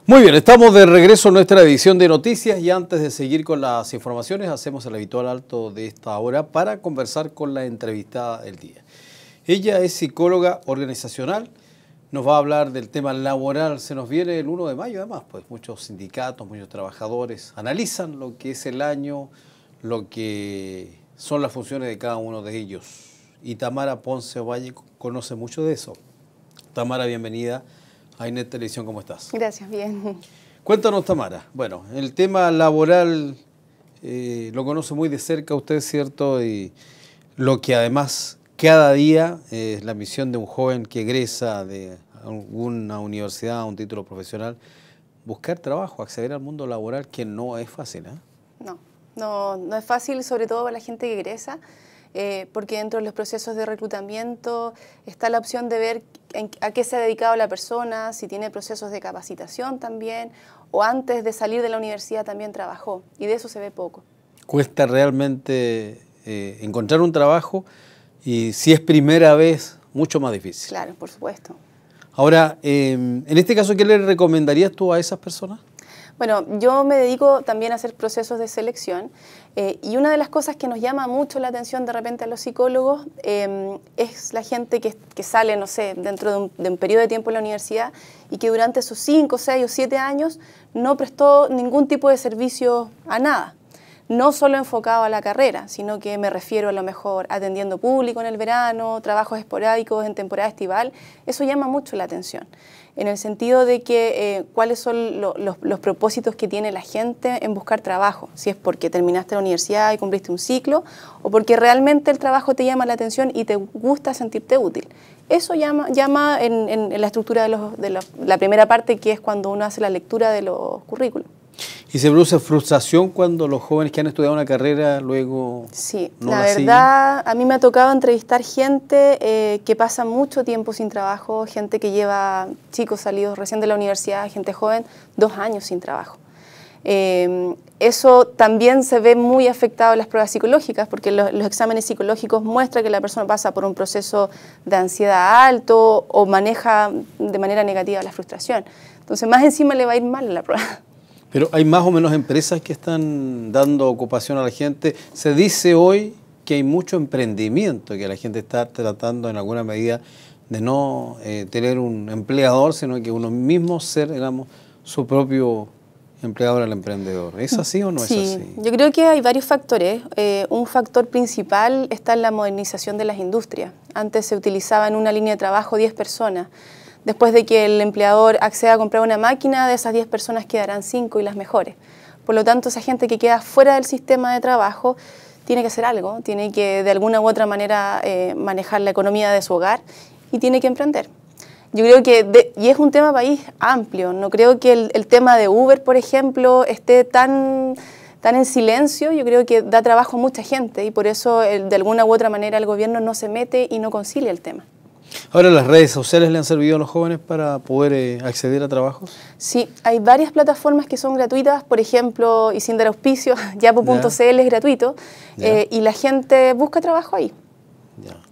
Muy bien, estamos de regreso a nuestra edición de noticias y antes de seguir con las informaciones hacemos el habitual alto de esta hora para conversar con la entrevistada del día. Ella es psicóloga organizacional, nos va a hablar del tema laboral, se nos viene el 1 de mayo además, pues muchos sindicatos, muchos trabajadores analizan lo que es el año, lo que son las funciones de cada uno de ellos. Y Tamara Ponce Ovalle conoce mucho de eso. Tamara, bienvenida a Inet Televisión, ¿cómo estás? Gracias, bien. Cuéntanos, Tamara. Bueno, el tema laboral lo conoce muy de cerca usted, ¿cierto? Y lo que además cada día es la misión de un joven que egresa de alguna universidad, un título profesional, buscar trabajo, acceder al mundo laboral, que no es fácil, ¿eh? No es fácil, sobre todo para la gente que egresa, porque dentro de los procesos de reclutamiento está la opción de ver a qué se ha dedicado la persona, si tiene procesos de capacitación también, o antes de salir de la universidad también trabajó, y de eso se ve poco. Cuesta realmente encontrar un trabajo y si es primera vez, mucho más difícil. Claro, por supuesto. Ahora, en este caso, ¿qué le recomendarías tú a esas personas? Bueno, yo me dedico también a hacer procesos de selección y una de las cosas que nos llama mucho la atención de repente a los psicólogos es la gente que sale, no sé, dentro de un periodo de tiempo en la universidad y que durante esos 5, 6 o 7 años no prestó ningún tipo de servicio a nada. No solo enfocado a la carrera, sino que me refiero a lo mejor atendiendo público en el verano, trabajos esporádicos en temporada estival. Eso llama mucho la atención, en el sentido de que cuáles son los propósitos que tiene la gente en buscar trabajo, si es porque terminaste la universidad y cumpliste un ciclo, o porque realmente el trabajo te llama la atención y te gusta sentirte útil. Eso llama en la estructura de la primera parte, que es cuando uno hace la lectura de los currículos. ¿Y se produce frustración cuando los jóvenes que han estudiado una carrera luego sí, no la la verdad, siguen? a mí me ha tocado entrevistar gente que pasa mucho tiempo sin trabajo, gente que lleva chicos salidos recién de la universidad, gente joven, 2 años sin trabajo. Eso también se ve muy afectado en las pruebas psicológicas, porque los exámenes psicológicos muestran que la persona pasa por un proceso de ansiedad alto o maneja de manera negativa la frustración. Entonces, más encima le va a ir mal en la prueba. Pero hay más o menos empresas que están dando ocupación a la gente. Se dice hoy que hay mucho emprendimiento, que la gente está tratando en alguna medida de no tener un empleador, sino que uno mismo ser, digamos, su propio empleador al emprendedor. ¿Es así o no es así? Yo creo que hay varios factores. Un factor principal está en la modernización de las industrias. Antes se utilizaba en una línea de trabajo 10 personas. Después de que el empleador acceda a comprar una máquina, de esas 10 personas quedarán 5 y las mejores. Por lo tanto, esa gente que queda fuera del sistema de trabajo tiene que hacer algo, tiene que de alguna u otra manera manejar la economía de su hogar y tiene que emprender. Yo creo que, y es un tema país amplio, no creo que el tema de Uber, por ejemplo, esté tan en silencio. Yo creo que da trabajo a mucha gente y por eso de alguna u otra manera el gobierno no se mete y no concilia el tema. Ahora, ¿las redes sociales le han servido a los jóvenes para poder acceder a trabajos? Sí, hay varias plataformas que son gratuitas, por ejemplo, y sin dar auspicio, yapo.cl es gratuito, y la gente busca trabajo ahí.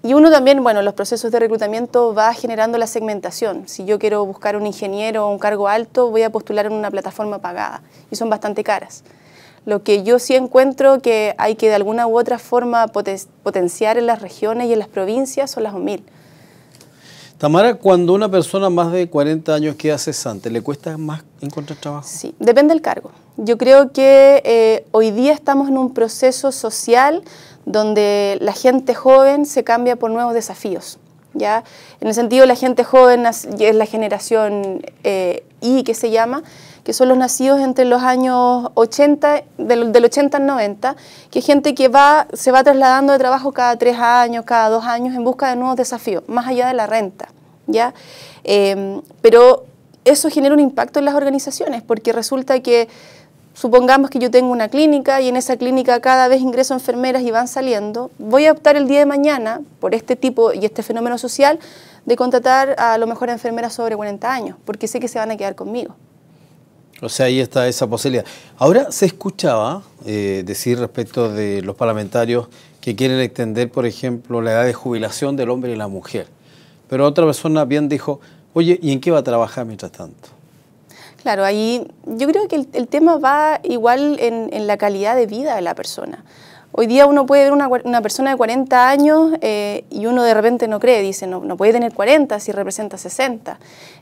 Y uno también, bueno, los procesos de reclutamiento va generando la segmentación. Si yo quiero buscar un ingeniero o un cargo alto, voy a postular en una plataforma pagada, y son bastante caras. Lo que yo sí encuentro que hay que de alguna u otra forma potenciar en las regiones y en las provincias son las OMIL. Tamara, cuando una persona más de 40 años queda cesante, ¿le cuesta más encontrar trabajo? Sí, depende del cargo. Yo creo que hoy día estamos en un proceso social donde la gente joven se cambia por nuevos desafíos, ¿ya? En el sentido, la gente joven es la generación I, que se llama, que son los nacidos entre los años 80, del 80 al 90, que es gente que se va trasladando de trabajo cada 3 años, cada 2 años en busca de nuevos desafíos, más allá de la renta, ¿ya? Pero eso genera un impacto en las organizaciones, porque resulta que, supongamos que yo tengo una clínica y en esa clínica cada vez ingreso enfermeras y van saliendo, voy a optar el día de mañana, por este tipo y este fenómeno social, de contratar a lo mejor a enfermeras sobre 40 años, porque sé que se van a quedar conmigo. O sea, ahí está esa posibilidad. Ahora se escuchaba decir respecto de los parlamentarios que quieren extender, por ejemplo, la edad de jubilación del hombre y la mujer. Pero otra persona bien dijo, oye, ¿y en qué va a trabajar mientras tanto? Claro, ahí yo creo que el tema va igual en la calidad de vida de la persona. Hoy día uno puede ver una persona de 40 años y uno de repente no cree, dice, no puede tener 40 si representa 60.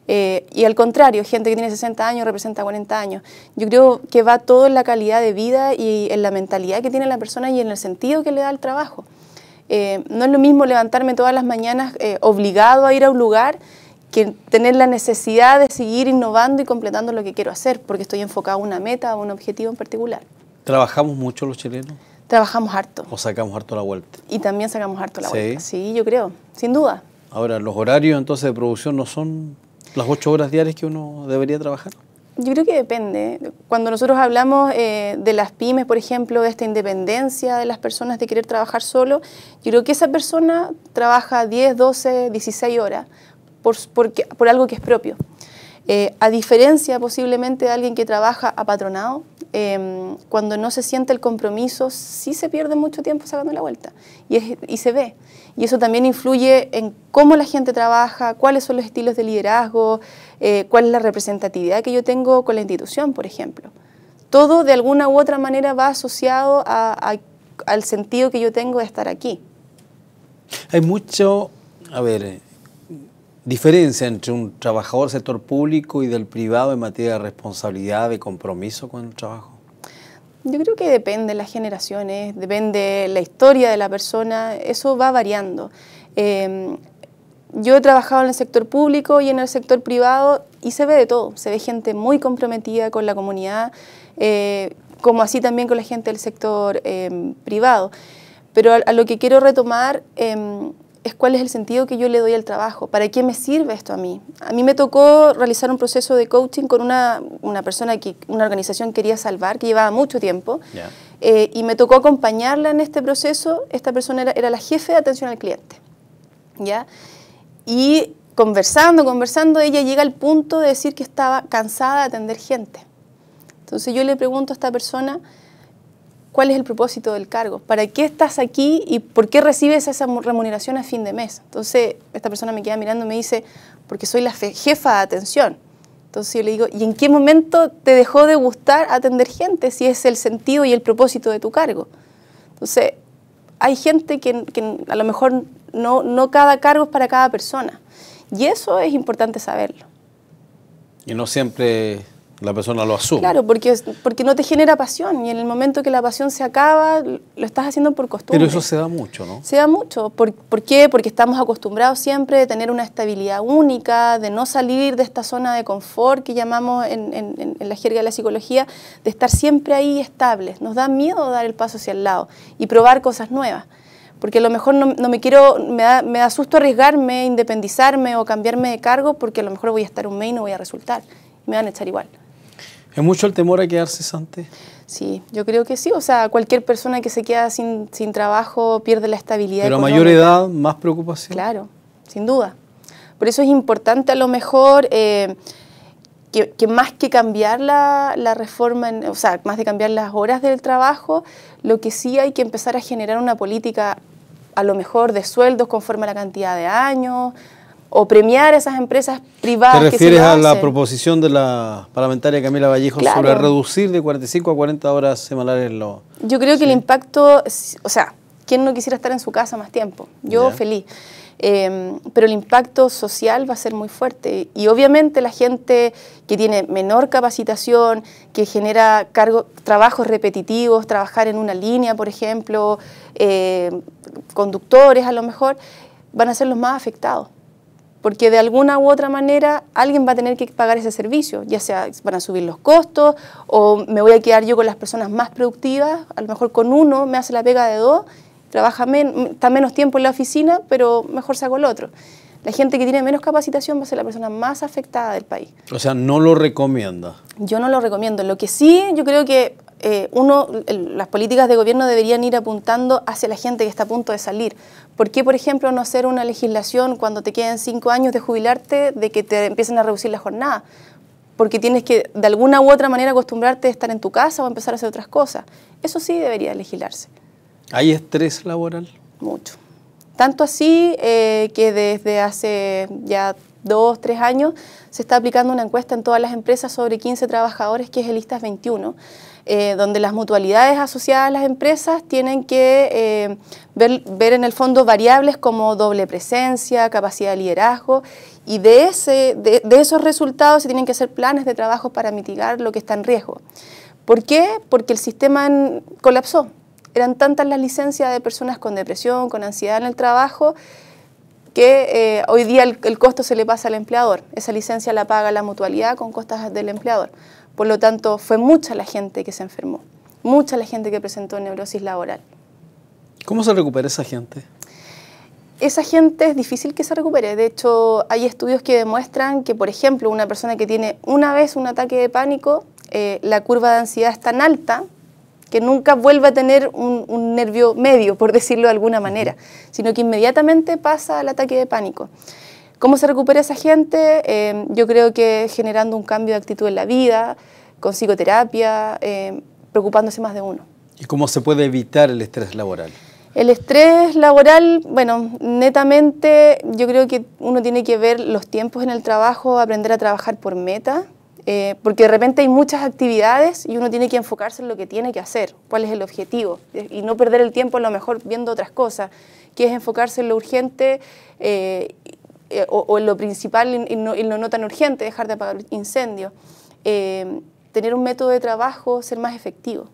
Y al contrario, gente que tiene 60 años representa 40 años. Yo creo que va todo en la calidad de vida y en la mentalidad que tiene la persona y en el sentido que le da el trabajo. No es lo mismo levantarme todas las mañanas obligado a ir a un lugar que tener la necesidad de seguir innovando y completando lo que quiero hacer, porque estoy enfocado a una meta, a un objetivo en particular. ¿Trabajamos mucho los chilenos? Trabajamos harto. ¿O sacamos harto la vuelta? Y también sacamos harto la vuelta. Sí, yo creo, sin duda. Ahora, ¿los horarios entonces de producción no son las 8 horas diarias que uno debería trabajar? Yo creo que depende. Cuando nosotros hablamos de las pymes, por ejemplo, de esta independencia de las personas de querer trabajar solo, yo creo que esa persona trabaja 10, 12, 16 horas por algo que es propio. A diferencia posiblemente de alguien que trabaja apatronado, cuando no se siente el compromiso, sí se pierde mucho tiempo sacando la vuelta y se ve. Y eso también influye en cómo la gente trabaja, cuáles son los estilos de liderazgo, cuál es la representatividad que yo tengo con la institución, por ejemplo. Todo de alguna u otra manera va asociado al sentido que yo tengo de estar aquí. Hay mucho, diferencia entre un trabajador del sector público y del privado en materia de responsabilidad, de compromiso con el trabajo. Yo creo que depende de las generaciones, depende de la historia de la persona, eso va variando. Yo he trabajado en el sector público y en el sector privado y se ve de todo. Se ve gente muy comprometida con la comunidad, como así también con la gente del sector privado. Pero a lo que quiero retomar es cuál es el sentido que yo le doy al trabajo. ¿Para qué me sirve esto a mí? A mí me tocó realizar un proceso de coaching con una persona que una organización quería salvar, que llevaba mucho tiempo, y me tocó acompañarla en este proceso. Esta persona era la jefe de atención al cliente, ¿ya? Y conversando, ella llega al punto de decir que estaba cansada de atender gente. Entonces yo le pregunto a esta persona, ¿cuál es el propósito del cargo? ¿Para qué estás aquí y por qué recibes esa remuneración a fin de mes? Entonces, esta persona me queda mirando y me dice, porque soy la jefa de atención. Entonces yo le digo, ¿y en qué momento te dejó de gustar atender gente si es el sentido y el propósito de tu cargo? Entonces, hay gente que a lo mejor no cada cargo es para cada persona. Y eso es importante saberlo. Y no siempre la persona lo asume. Claro, porque no te genera pasión y en el momento que la pasión se acaba, lo estás haciendo por costumbre. Pero eso se da mucho, ¿no? Se da mucho. ¿Por qué? Porque estamos acostumbrados siempre de tener una estabilidad única, de no salir de esta zona de confort que llamamos en la jerga de la psicología, de estar siempre ahí estables. Nos da miedo dar el paso hacia el lado y probar cosas nuevas. Porque a lo mejor me da susto arriesgarme, independizarme o cambiarme de cargo porque a lo mejor voy a estar un mes y no voy a resultar. Me van a echar igual. ¿Es mucho el temor a quedarse cesante? Sí, yo creo que sí. O sea, cualquier persona que se queda sin trabajo pierde la estabilidad Pero a económica. mayor edad, más preocupación. Claro, sin duda. Por eso es importante a lo mejor que más que cambiar la reforma, o sea, más de cambiar las horas del trabajo, lo que sí hay que empezar a generar una política a lo mejor de sueldos conforme a la cantidad de años, o premiar a esas empresas privadas que se lo hacen. ¿Te refieres a la proposición de la parlamentaria Camila Vallejo sobre reducir de 45 a 40 horas semanales los... Yo creo que el impacto, o sea, ¿quién no quisiera estar en su casa más tiempo? Yo feliz. Pero el impacto social va a ser muy fuerte y obviamente la gente que tiene menor capacitación, que genera trabajos repetitivos, trabajar en una línea, por ejemplo, conductores a lo mejor, van a ser los más afectados. Porque de alguna u otra manera alguien va a tener que pagar ese servicio, ya sea van a subir los costos o me voy a quedar yo con las personas más productivas, a lo mejor con uno me hace la pega de dos, está menos tiempo en la oficina, pero mejor saco el otro. La gente que tiene menos capacitación va a ser la persona más afectada del país. O sea, no lo recomienda. Yo no lo recomiendo. Lo que sí, yo creo que las políticas de gobierno deberían ir apuntando hacia la gente que está a punto de salir. ¿Por qué, por ejemplo, no hacer una legislación cuando te queden 5 años de jubilarte de que te empiecen a reducir la jornada? Porque tienes que, de alguna u otra manera, acostumbrarte a estar en tu casa o empezar a hacer otras cosas. Eso sí debería legislarse. ¿Hay estrés laboral? Mucho. Tanto así que desde hace ya 2, 3 años, se está aplicando una encuesta en todas las empresas sobre 15 trabajadores, que es el ISTAS 21, donde las mutualidades asociadas a las empresas tienen que ver en el fondo variables como doble presencia, capacidad de liderazgo, y de esos resultados se tienen que hacer planes de trabajo para mitigar lo que está en riesgo. ¿Por qué? Porque el sistema colapsó. Eran tantas las licencias de personas con depresión, con ansiedad en el trabajo, que hoy día el costo se le pasa al empleador. Esa licencia la paga la mutualidad con costas del empleador. Por lo tanto, fue mucha la gente que se enfermó, mucha la gente que presentó neurosis laboral. ¿Cómo se recupera esa gente? Esa gente es difícil que se recupere. De hecho, hay estudios que demuestran que, por ejemplo, una persona que tiene una vez un ataque de pánico, la curva de ansiedad es tan alta que nunca vuelve a tener un nervio medio, por decirlo de alguna manera, sino que inmediatamente pasa al ataque de pánico. ¿Cómo se recupera esa gente? Yo creo que generando un cambio de actitud en la vida, con psicoterapia, preocupándose más de uno. ¿Y cómo se puede evitar el estrés laboral? El estrés laboral, bueno, netamente yo creo que uno tiene que ver los tiempos en el trabajo, aprender a trabajar por meta, porque de repente hay muchas actividades y uno tiene que enfocarse en lo que tiene que hacer, cuál es el objetivo, y no perder el tiempo a lo mejor viendo otras cosas, que es enfocarse en lo urgente o en lo principal y no tan urgente, dejar de apagar incendios, tener un método de trabajo, ser más efectivo.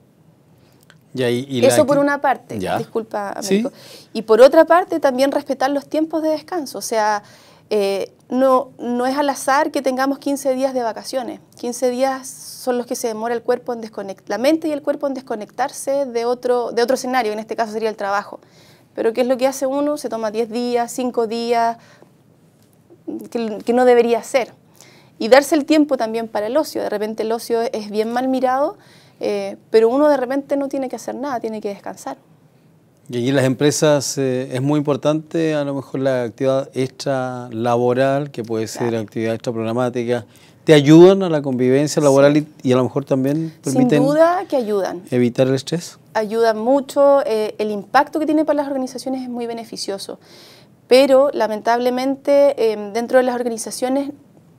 Eso por una parte, disculpa, Américo. ¿Sí? Y por otra parte también respetar los tiempos de descanso, o sea, no es al azar que tengamos 15 días de vacaciones. 15 días son los que se demora el cuerpo en la mente y el cuerpo en desconectarse de otro escenario, en este caso sería el trabajo. Pero ¿qué es lo que hace uno? Se toma 10 días, 5 días, que no debería hacer. Y darse el tiempo también para el ocio. De repente el ocio es bien mal mirado, pero uno de repente no tiene que hacer nada, tiene que descansar. Y allí en las empresas es muy importante a lo mejor la actividad extra laboral, que puede ser actividad extra programática. ¿Te ayudan a la convivencia laboral y a lo mejor también permiten? Sin duda que ayudan. ¿Evitar el estrés? Ayudan mucho, el impacto que tiene para las organizaciones es muy beneficioso, pero lamentablemente dentro de las organizaciones,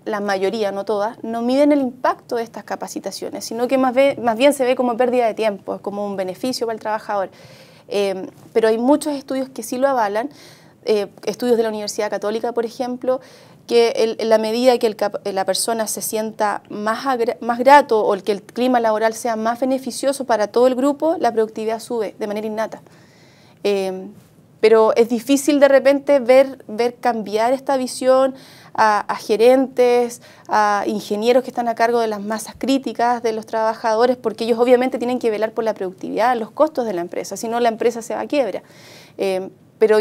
la mayoría, no todas, no miden el impacto de estas capacitaciones, sino que más bien se ve como pérdida de tiempo, como un beneficio para el trabajador. Pero hay muchos estudios que sí lo avalan, estudios de la Universidad Católica, por ejemplo, que en la medida que la persona se sienta más grato o que el clima laboral sea más beneficioso para todo el grupo, la productividad sube de manera innata. Pero es difícil de repente ver cambiar esta visión a gerentes, a ingenieros que están a cargo de las masas críticas de los trabajadores, porque ellos obviamente tienen que velar por la productividad, los costos de la empresa, si no la empresa se va a quiebra. Pero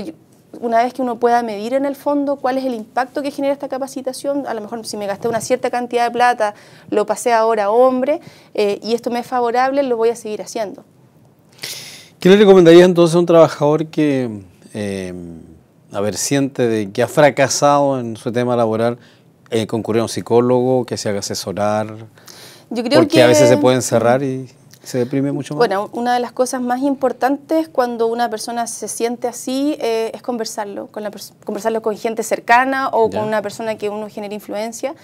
una vez que uno pueda medir en el fondo cuál es el impacto que genera esta capacitación, a lo mejor si me gasté una cierta cantidad de plata, lo pasé ahora a hombre, y esto me es favorable, lo voy a seguir haciendo. ¿Qué le recomendarías entonces a un trabajador que siente de que ha fracasado en su tema laboral, concurrir a un psicólogo, que se haga asesorar? Yo creo porque a veces se puede encerrar y se deprime mucho más. Bueno, una de las cosas más importantes cuando una persona se siente así es conversarlo con gente cercana o con una persona que uno genere influencia.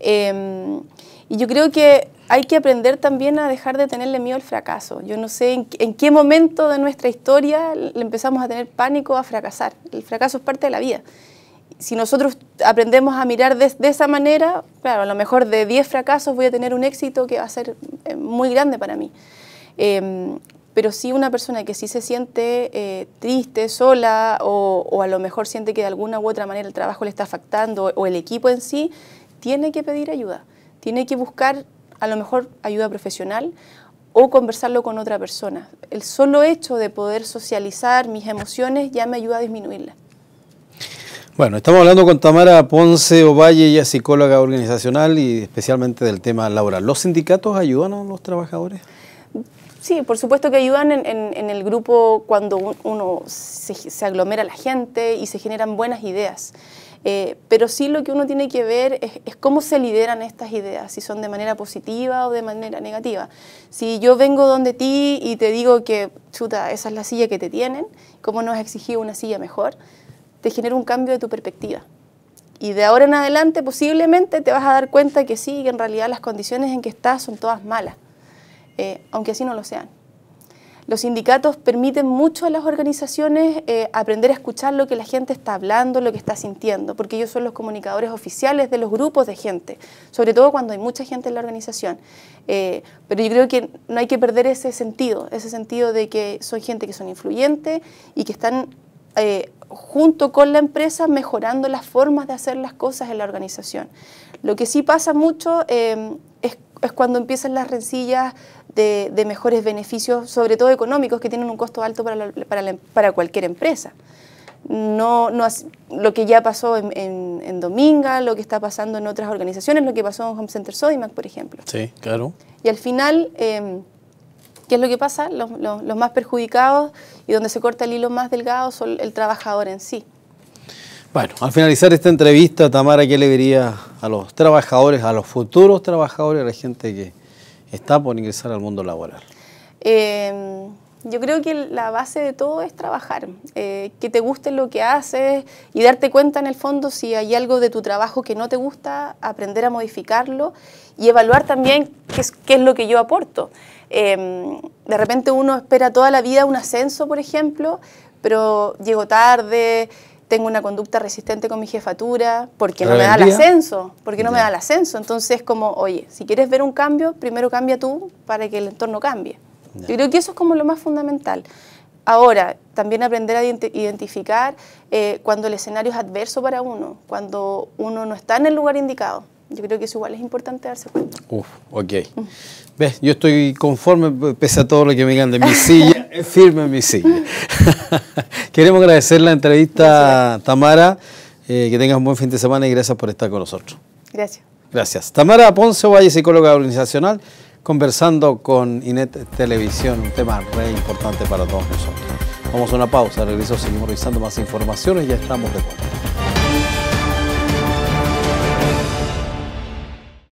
Y yo creo que hay que aprender también a dejar de tenerle miedo al fracaso. Yo no sé en qué momento de nuestra historia le empezamos a tener pánico a fracasar. El fracaso es parte de la vida. Si nosotros aprendemos a mirar de esa manera, claro, a lo mejor de 10 fracasos voy a tener un éxito que va a ser muy grande para mí. Pero sí una persona que sí se siente triste, sola, o a lo mejor siente que de alguna u otra manera el trabajo le está afectando, o el equipo en sí, tiene que pedir ayuda. Tiene que buscar a lo mejor ayuda profesional o conversarlo con otra persona. El solo hecho de poder socializar mis emociones ya me ayuda a disminuirlas. Bueno, estamos hablando con Tamara Ponce Ovalle, ella es psicóloga organizacional y especialmente del tema laboral. ¿Los sindicatos ayudan a los trabajadores? Sí, por supuesto que ayudan en el grupo cuando uno se aglomera la gente y se generan buenas ideas. Pero sí lo que uno tiene que ver es cómo se lideran estas ideas, si son de manera positiva o de manera negativa. Si yo vengo donde ti y te digo que, chuta, esa es la silla que te tienen, ¿cómo no has exigido una silla mejor? Te genera un cambio de tu perspectiva. Y de ahora en adelante posiblemente te vas a dar cuenta que sí, que en realidad las condiciones en que estás son todas malas, aunque así no lo sean. Los sindicatos permiten mucho a las organizaciones aprender a escuchar lo que la gente está hablando, lo que está sintiendo, porque ellos son los comunicadores oficiales de los grupos de gente, sobre todo cuando hay mucha gente en la organización. Pero yo creo que no hay que perder ese sentido de que son gente que son influyentes y que están junto con la empresa mejorando las formas de hacer las cosas en la organización. Lo que sí pasa mucho es cuando empiezan las rencillas de mejores beneficios, sobre todo económicos, que tienen un costo alto para cualquier empresa. No lo que ya pasó en Dominga, lo que está pasando en otras organizaciones, lo que pasó en Home Center Sodimac, por ejemplo. Sí, claro. Y al final, ¿qué es lo que pasa? Los más perjudicados y donde se corta el hilo más delgado son el trabajador en sí. Bueno, al finalizar esta entrevista, Tamara, ¿qué le diría a los trabajadores, a los futuros trabajadores, a la gente que está por ingresar al mundo laboral? Yo creo que la base de todo es trabajar, que te guste lo que haces y darte cuenta en el fondo si hay algo de tu trabajo que no te gusta, aprender a modificarlo y evaluar también qué es lo que yo aporto. De repente uno espera toda la vida un ascenso, por ejemplo, pero llego tarde, tengo una conducta resistente con mi jefatura, porque no me da el ascenso, Entonces, como, oye, si quieres ver un cambio, primero cambia tú para que el entorno cambie. Yo creo que eso es como lo más fundamental. Ahora, también aprender a identificar cuando el escenario es adverso para uno, cuando uno no está en el lugar indicado. Yo creo que eso igual es importante darse cuenta. Ok. ¿Ves? Yo estoy conforme, pese a todo lo que me digan de mi silla, es firme en mi silla. Queremos agradecer la entrevista, Tamara, que tengas un buen fin de semana y gracias por estar con nosotros. Gracias. Gracias. Tamara Ponce Valle, psicóloga organizacional, conversando con INET Televisión, un tema re importante para todos nosotros. Vamos a una pausa, regreso, seguimos revisando más informaciones, ya estamos de vuelta.